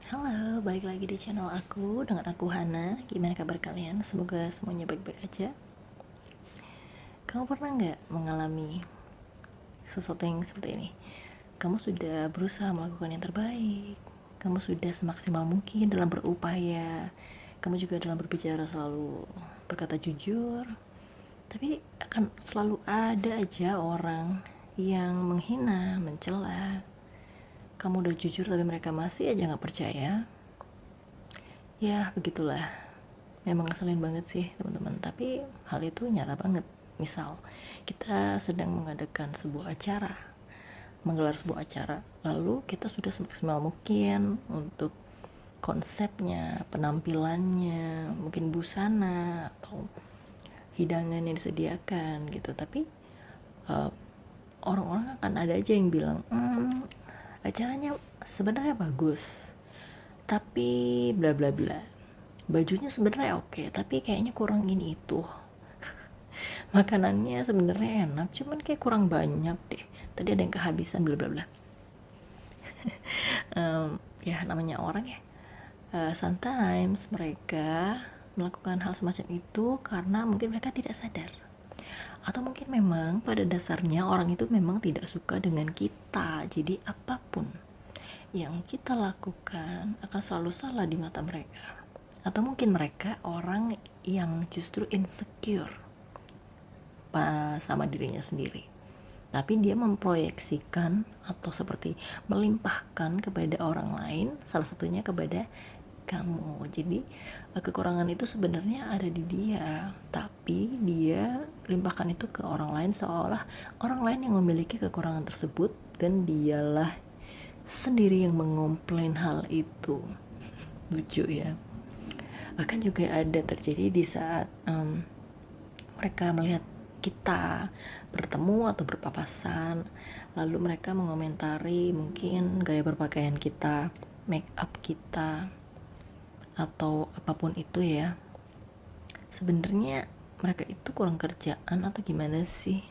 Halo, balik lagi di channel aku dengan aku Hana. Gimana kabar kalian? Semoga semuanya baik-baik aja. Kamu pernah nggak mengalami sesuatu yang seperti ini? Kamu sudah berusaha melakukan yang terbaik. Kamu sudah semaksimal mungkin dalam berupaya. Kamu juga dalam berbicara selalu berkata jujur. Tapi akan selalu ada aja orang yang menghina, mencela. Kamu udah jujur tapi mereka masih aja nggak percaya. Ya, begitulah. Memang ngeselin banget sih, teman-teman. Tapi hal itu nyata banget. Misal, kita sedang mengadakan sebuah acara, menggelar sebuah acara, lalu kita sudah semaksimal mungkin untuk konsepnya, penampilannya, mungkin busana atau hidangan yang disediakan gitu. Tapi uh, orang-orang akan ada aja yang bilang, acaranya sebenarnya bagus, tapi bla bla bla. Bajunya sebenarnya oke, tapi kayaknya kurang ini itu. Makanannya sebenarnya enak, cuman kayak kurang banyak deh. Tadi ada yang kehabisan bla bla bla. Ya namanya orang ya. Sometimes mereka melakukan hal semacam itu karena mungkin mereka tidak sadar. Atau mungkin memang pada dasarnya orang itu memang tidak suka dengan kita. Jadi apapun yang kita lakukan akan selalu salah di mata mereka. Atau mungkin mereka orang yang justru insecure sama dirinya sendiri, tapi dia memproyeksikan atau seperti melimpahkan kepada orang lain, salah satunya kepada kamu. Jadi kekurangan itu sebenarnya ada di dia, tapi dia limpahkan itu ke orang lain seolah orang lain yang memiliki kekurangan tersebut dan dialah sendiri yang mengomplain hal itu. Lucu ya. Bahkan juga ada terjadi di saat mereka melihat kita bertemu atau berpapasan, lalu mereka mengomentari mungkin gaya berpakaian kita, make up kita, atau apapun itu ya. Sebenarnya mereka itu kurang kerjaan atau gimana sih?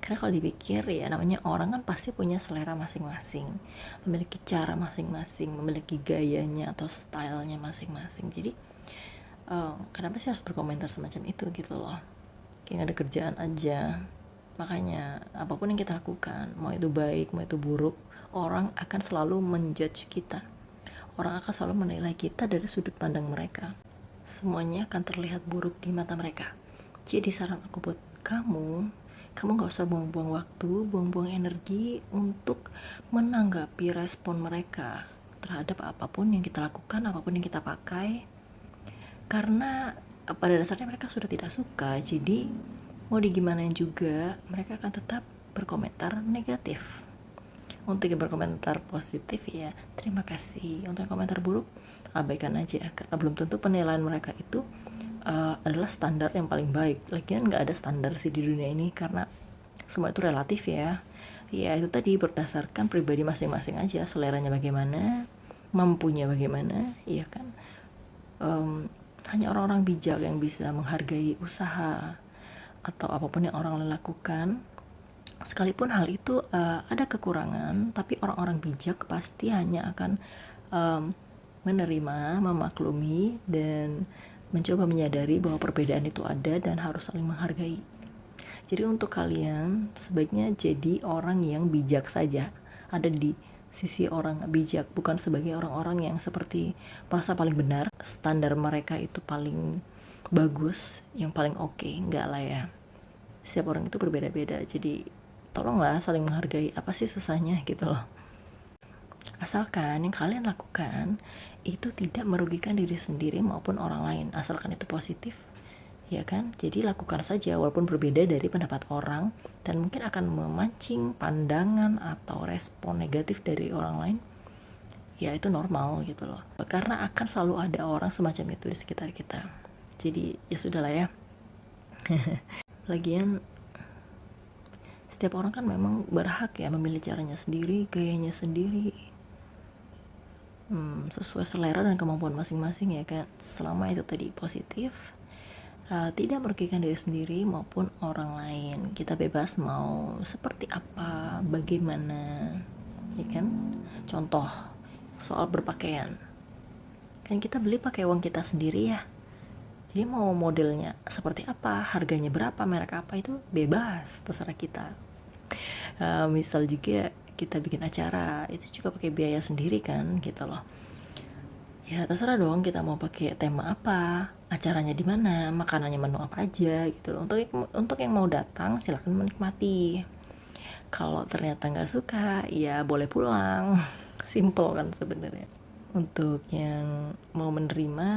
Karena kalau dipikir ya namanya orang kan pasti punya selera masing-masing, memiliki cara masing-masing, memiliki gayanya atau stylenya masing-masing. Jadi kenapa sih harus berkomentar semacam itu gitu loh? Kayak gak ada kerjaan aja. Makanya apapun yang kita lakukan, mau itu baik mau itu buruk, orang akan selalu menjudge kita. Orang akan selalu menilai kita dari sudut pandang mereka. Semuanya akan terlihat buruk di mata mereka. Jadi saran aku buat kamu gak usah buang-buang waktu, buang-buang energi untuk menanggapi respon mereka terhadap apapun yang kita lakukan, apapun yang kita pakai. Karena pada dasarnya mereka sudah tidak suka, jadi mau digimanain juga mereka akan tetap berkomentar negatif. Untuk yang berkomentar positif ya terima kasih, untuk yang komentar buruk abaikan aja, karena belum tentu penilaian mereka itu adalah standar yang paling baik. Lagian gak ada standar sih di dunia ini, karena semua itu relatif ya. Ya itu tadi berdasarkan pribadi masing-masing aja, seleranya bagaimana, mampunya bagaimana, iya kan. Hanya orang-orang bijak yang bisa menghargai usaha atau apapun yang orang lakukan, sekalipun hal itu ada kekurangan, tapi orang-orang bijak pasti hanya akan menerima, memaklumi, dan mencoba menyadari bahwa perbedaan itu ada dan harus saling menghargai. Jadi untuk kalian sebaiknya jadi orang yang bijak saja, ada di sisi orang bijak, bukan sebagai orang-orang yang seperti merasa paling benar, standar mereka itu paling bagus, yang paling oke. Enggak lah ya, setiap orang itu berbeda-beda, jadi tolonglah saling menghargai. Apa sih susahnya gitu loh. Asalkan yang kalian lakukan itu tidak merugikan diri sendiri maupun orang lain, asalkan itu positif, ya kan. Jadi lakukan saja walaupun berbeda dari pendapat orang dan mungkin akan memancing pandangan atau respon negatif dari orang lain. Ya itu normal gitu loh, karena akan selalu ada orang semacam itu di sekitar kita. Jadi ya sudahlah ya. Lagian setiap orang kan memang berhak ya memilih caranya sendiri, gayanya sendiri, sesuai selera dan kemampuan masing-masing ya kan, selama itu tadi positif, tidak merugikan diri sendiri maupun orang lain. Kita bebas mau seperti apa, bagaimana, ya kan. Contoh soal berpakaian. Kan kita beli pakai uang kita sendiri ya. Jadi mau modelnya seperti apa, harganya berapa, merek apa, itu bebas, terserah kita. Misal juga kita bikin acara, itu juga pakai biaya sendiri kan, gitu loh. Ya terserah dong kita mau pakai tema apa, acaranya di mana, makanannya menu apa aja gitu loh. Untuk yang mau datang silakan menikmati. Kalau ternyata nggak suka, ya boleh pulang. Simple kan sebenarnya. Untuk yang mau menerima,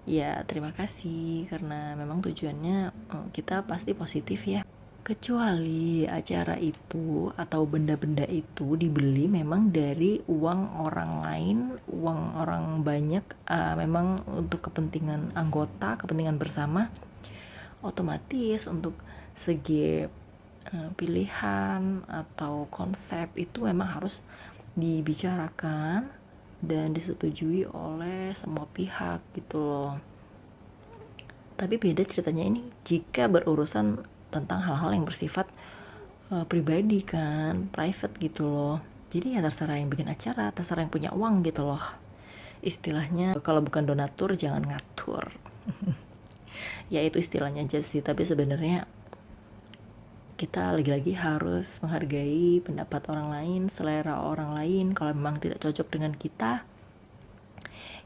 ya terima kasih karena memang tujuannya kita pasti positif ya. Kecuali acara itu atau benda-benda itu dibeli memang dari uang orang lain, uang orang banyak, memang untuk kepentingan anggota, kepentingan bersama, otomatis untuk segi pilihan atau konsep itu memang harus dibicarakan dan disetujui oleh semua pihak gitu loh. Tapi beda ceritanya ini jika berurusan tentang hal-hal yang bersifat pribadi kan, private gitu loh. Jadi ya terserah yang bikin acara, terserah yang punya uang gitu loh. Istilahnya kalau bukan donatur jangan ngatur. Ya itu istilahnya aja sih, tapi sebenarnya kita lagi-lagi harus menghargai pendapat orang lain, selera orang lain. Kalau memang tidak cocok dengan kita,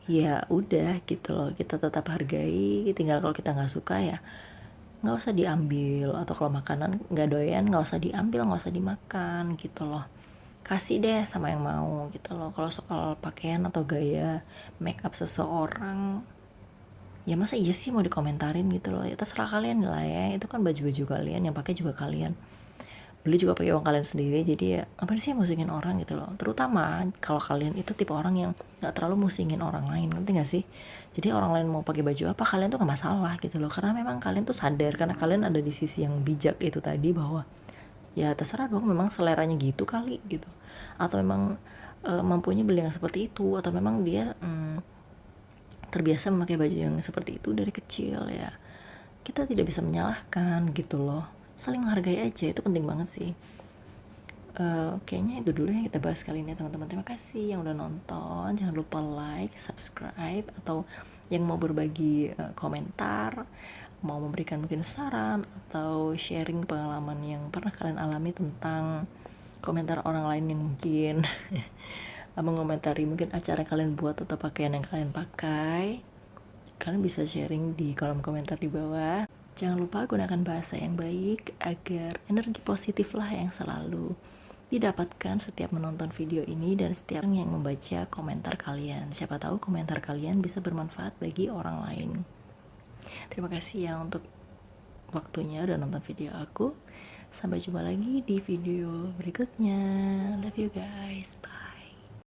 ya udah gitu loh, kita tetap hargai. Tinggal kalau kita nggak suka ya nggak usah diambil, atau kalau makanan nggak doyan nggak usah diambil, nggak usah dimakan gitu loh. Kasih deh sama yang mau gitu loh. Kalau soal pakaian atau gaya make up seseorang, ya masa iya sih mau dikomentarin gitu loh. Ya terserah kalian lah ya, itu kan baju-baju kalian, yang pakai juga kalian, beli juga pakai uang kalian sendiri. Jadi ya apa sih musingin orang gitu loh, terutama kalau kalian itu tipe orang yang nggak terlalu musingin orang lain, ngerti gak sih? Jadi orang lain mau pakai baju apa, kalian tuh gak masalah gitu loh, karena memang kalian tuh sadar, karena kalian ada di sisi yang bijak itu tadi, bahwa ya terserah dong, memang seleranya gitu kali gitu, atau memang mampunya beli yang seperti itu, atau memang dia terbiasa memakai baju yang seperti itu dari kecil. Ya kita tidak bisa menyalahkan gitu loh, saling menghargai aja, itu penting banget sih. Kayaknya itu dulu yang kita bahas kali ini teman-teman. Terima kasih yang udah nonton, jangan lupa like, subscribe, atau yang mau berbagi komentar, mau memberikan mungkin saran atau sharing pengalaman yang pernah kalian alami tentang komentar orang lain yang mungkin mengomentari mungkin acara kalian buat atau pakaian yang kalian pakai, kalian bisa sharing di kolom komentar di bawah. Jangan lupa gunakan bahasa yang baik agar energi positif lah yang selalu didapatkan setiap menonton video ini dan setiap yang membaca komentar kalian. Siapa tahu komentar kalian bisa bermanfaat bagi orang lain. Terima kasih ya untuk waktunya udah nonton video aku. Sampai jumpa lagi di video berikutnya. Love you guys. Bye.